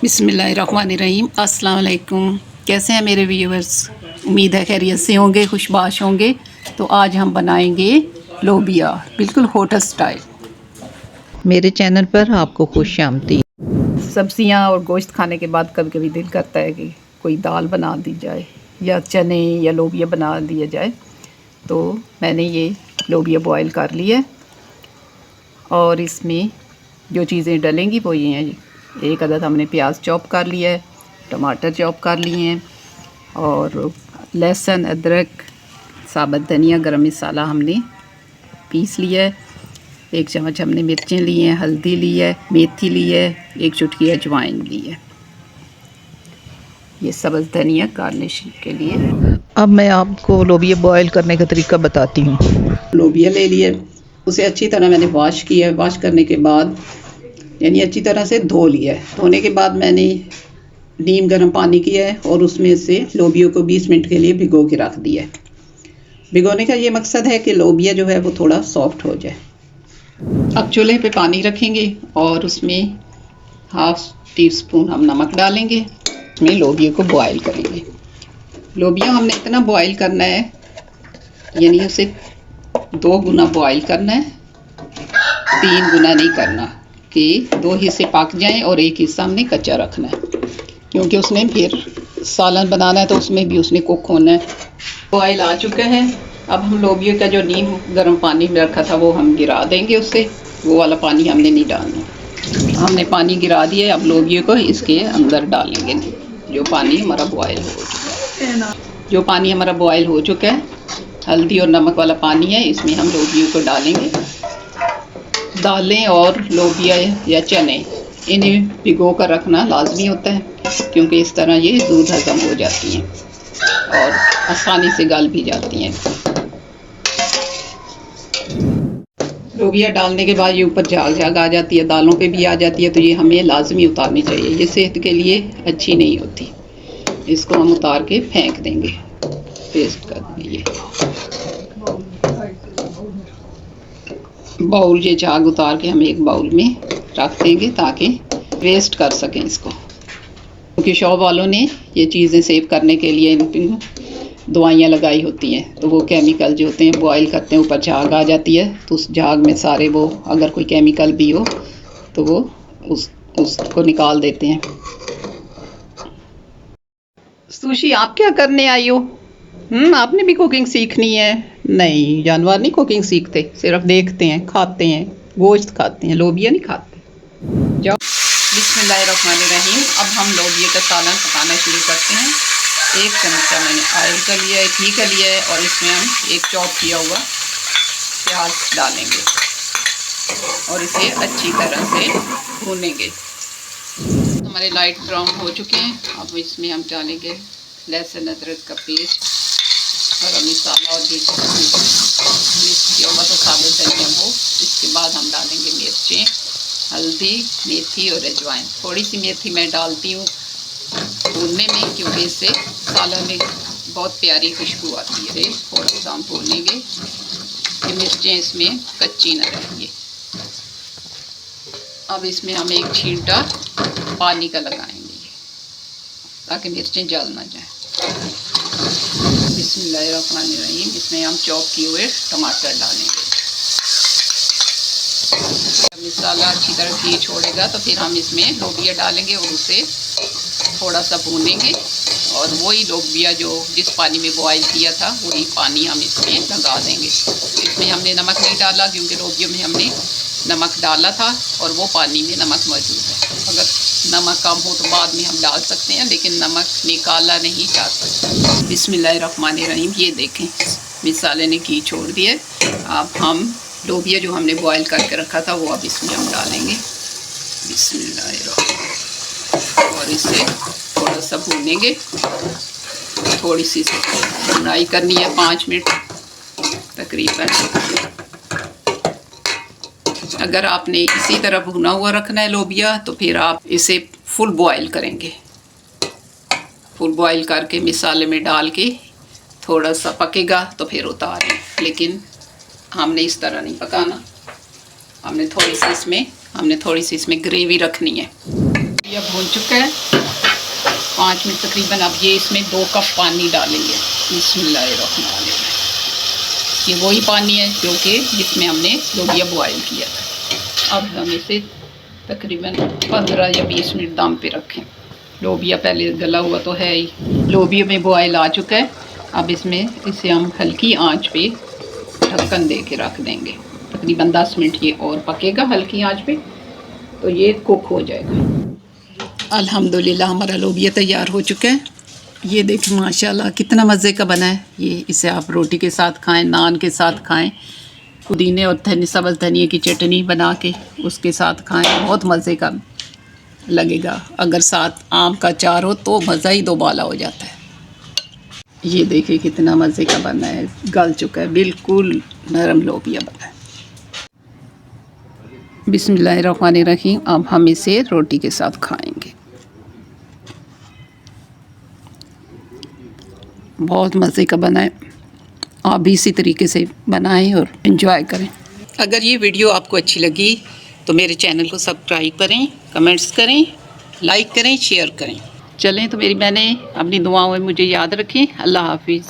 बिस्मिल्लाहिर्रहमानिर्रहीम। अस्सलाम वालेकुम। कैसे हैं मेरे व्यूअर्स? उम्मीद है खैरियत से होंगे, खुशबाश होंगे। तो आज हम बनाएंगे लोबिया, बिल्कुल होटल स्टाइल। मेरे चैनल पर आपको खुश आमदीद। सब्जियां और गोश्त खाने के बाद कभी कभी दिल करता है कि कोई दाल बना दी जाए या चने या लोबिया बना दिया जाए। तो मैंने ये लोबिया बॉयल कर लिया और इसमें जो चीज़ें डलेंगी वो ये हैं। एक अदद हमने प्याज चॉप कर लिया है, टमाटर चॉप कर लिए हैं और लहसुन, अदरक, साबुत धनिया, गरम मसाला हमने पीस लिया है। 1 चम्मच हमने मिर्चें ली हैं, हल्दी ली है, मेथी ली है, 1 चुटकी अजवाइन ली है। ये सब्ज़ धनिया गार्निशिंग के लिए। अब मैं आपको लोबिया बॉयल करने का तरीका बताती हूँ। लोबिया ले लिए, उसे अच्छी तरह मैंने वॉश किया है। वॉश करने के बाद यानी अच्छी तरह से धो लिया है। धोने के बाद मैंने नीम गर्म पानी किया है और उसमें से लोबियों को 20 मिनट के लिए भिगो के रख दिया है। भिगोने का ये मकसद है कि लोबिया जो है वो थोड़ा सॉफ्ट हो जाए। अब चूल्हे पे पानी रखेंगे और उसमें ½ टीस्पून हम नमक डालेंगे। उसमें लोबिया को बॉयल करेंगे। लोबिया हमने इतना बॉयल करना है, यानी उसे 2 गुना बॉयल करना है, 3 गुना नहीं करना कि 2 हिस्से पक जाएं और 1 हिस्सा हमने कच्चा रखना है, क्योंकि उसने फिर सालन बनाना है तो उसमें भी उसने कुक होना है। बॉयल आ चुका है। अब हम लोबिया का जो नीम गर्म पानी में रखा था वो हम गिरा देंगे उससे। वो वाला पानी हमने नहीं डालना। हमने पानी गिरा दिया। अब लोबिया को इसके अंदर डालेंगे, जो पानी हमारा बॉयल हो चुका है। जो पानी हमारा बॉयल हो चुका है, हल्दी और नमक वाला पानी है, इसमें हम लोबिया को डालेंगे। दालें और लोबिया या चने इन्हें भिगो कर रखना लाजमी होता है, क्योंकि इस तरह ये दूध हजम हो जाती हैं और आसानी से गल भी जाती हैं। लोबिया डालने के बाद ये ऊपर झाग झाग आ जाती है, दालों पे भी आ जाती है, तो ये हमें लाजमी उतारनी चाहिए। ये सेहत के लिए अच्छी नहीं होती। इसको हम उतार के फेंक देंगे, पेस्ट कर देंगे। ये बाउल, ये झाग उतार के हम एक बाउल में रख देंगे ताकि वेस्ट कर सकें इसको, क्योंकि शॉप वालों ने ये चीज़ें सेव करने के लिए इन दवाइयाँ लगाई होती हैं। तो वो केमिकल जो होते हैं बॉयल करते हैं, ऊपर झाग आ जाती है, तो उस झाग में सारे वो अगर कोई केमिकल भी हो तो वो उसको निकाल देते हैं। सुशी, आप क्या करने आई हो? आपने भी कुकिंग सीखनी है? नहीं, जानवर नहीं कुकिंग सीखते, सिर्फ देखते हैं, खाते हैं, गोश्त खाते हैं, लोबिया नहीं खाते। जाओ। बिस्मिल्लाहिर्रहमानिर्रहीम। अब हम लोबिया का सालन पकाना शुरू करते हैं। 1 चमचा मैंने ऑयल का लिया है, घी का लिया है, और इसमें हम एक चॉप किया हुआ प्याज डालेंगे और इसे अच्छी तरह से भूनेंगे। हमारे लाइट ब्राउन हो चुके हैं। अब इसमें हम डालेंगे लहसुन अदरक का पेस्ट, गरम मसाला और मिक्स किया हुआ तो साबुत धनिया हो। इसके बाद हम डालेंगे मिर्चें, हल्दी, मेथी और अजवाइन। थोड़ी सी मेथी मैं डालती हूँ भूनने में, क्योंकि इससे सालन में बहुत प्यारी खुशबू आती है। थोड़ा सा हम भूनेंगे कि मिर्चें इसमें कच्ची न रहेंगी। अब इसमें हम एक छींटा पानी का लगाएंगे ताकि मिर्चें जल ना जाएं। बिस्मिल्लाहिर्रहमानिर्रहीम। इसमें हम चॉप किए हुए टमाटर डालेंगे। मसाला अच्छी तरह घी छोड़ेगा तो फिर हम इसमें लोबिया डालेंगे और उसे थोड़ा सा भूनेंगे, और वही लोबिया जो जिस पानी में बॉयल किया था वही पानी हम इसमें लगा देंगे। इसमें हमने नमक नहीं डाला, क्योंकि लोबिया में हमने नमक डाला था और वो पानी में नमक मौजूद है। अगर नमक कम हो तो बाद में हम डाल सकते हैं, लेकिन नमक निकाला नहीं जा सकता। बिस्मिल्लाहिर्रहमानिर्रहीम। ये देखें, मसाले ने घी छोड़ दिया। अब हम लोबिया जो हमने बॉयल करके रखा था वो अब इसमें हम डालेंगे। बिस्मिल्लाहिर्रहमानिर्रहीम। और इसे थोड़ा सा भूनेंगे। थोड़ी सी भुनाई करनी है, 5 मिनट तकरीबन। अगर आपने इसी तरह भुना हुआ रखना है लोबिया, तो फिर आप इसे फुल बॉयल करेंगे। फुल बॉयल करके मसाले में डाल के थोड़ा सा पकेगा तो फिर उतारें, लेकिन हमने इस तरह नहीं पकाना। हमने थोड़ी सी इसमें ग्रेवी रखनी है। ये भून चुका है 5 मिनट तकरीबन। अब ये इसमें 2 कप पानी डालेंगे। बिस्मिल्लाहिर्रहमानिर्रहीम। ये वही पानी है जो कि जिसमें हमने लोबिया बॉयल किया था। अब हम इसे तकरीबन 15 या 20 मिनट दम पे रखें। लोबिया पहले गला हुआ तो है ही, लोबिया में बॉयल आ चुका है। अब इसमें इसे हम हल्की आंच पे ढक्कन दे के रख देंगे। तकरीबन 10 मिनट ये और पकेगा हल्की आंच पे, तो ये कुक हो जाएगा। अल्हम्दुलिल्लाह हमारा लोबिया तैयार हो चुका है। ये देखिए माशाल्लाह कितना मज़े का बना है। ये इसे आप रोटी के साथ खाएं, नान के साथ खाएं, पुदीने और सब्ज़ धनिए की चटनी बना के उसके साथ खाएं, बहुत मज़े का लगेगा। अगर साथ आम का अचार हो तो मज़ा ही दोबाला हो जाता है। ये देखिए कितना मज़े का बना है, गल चुका है, बिल्कुल नरम लोबिया बना है। बिस्मिल्लाहिर्रहमानिर्रहीम। अब हम इसे रोटी के साथ खाएंगे। बहुत मज़े का बना है। आप भी इसी तरीके से बनाएं और एंजॉय करें। अगर ये वीडियो आपको अच्छी लगी तो मेरे चैनल को सब्सक्राइब करें, कमेंट्स करें, लाइक करें, शेयर करें। चलें तो मेरी बहनें अपनी दुआओं में मुझे याद रखें। अल्लाह हाफिज़।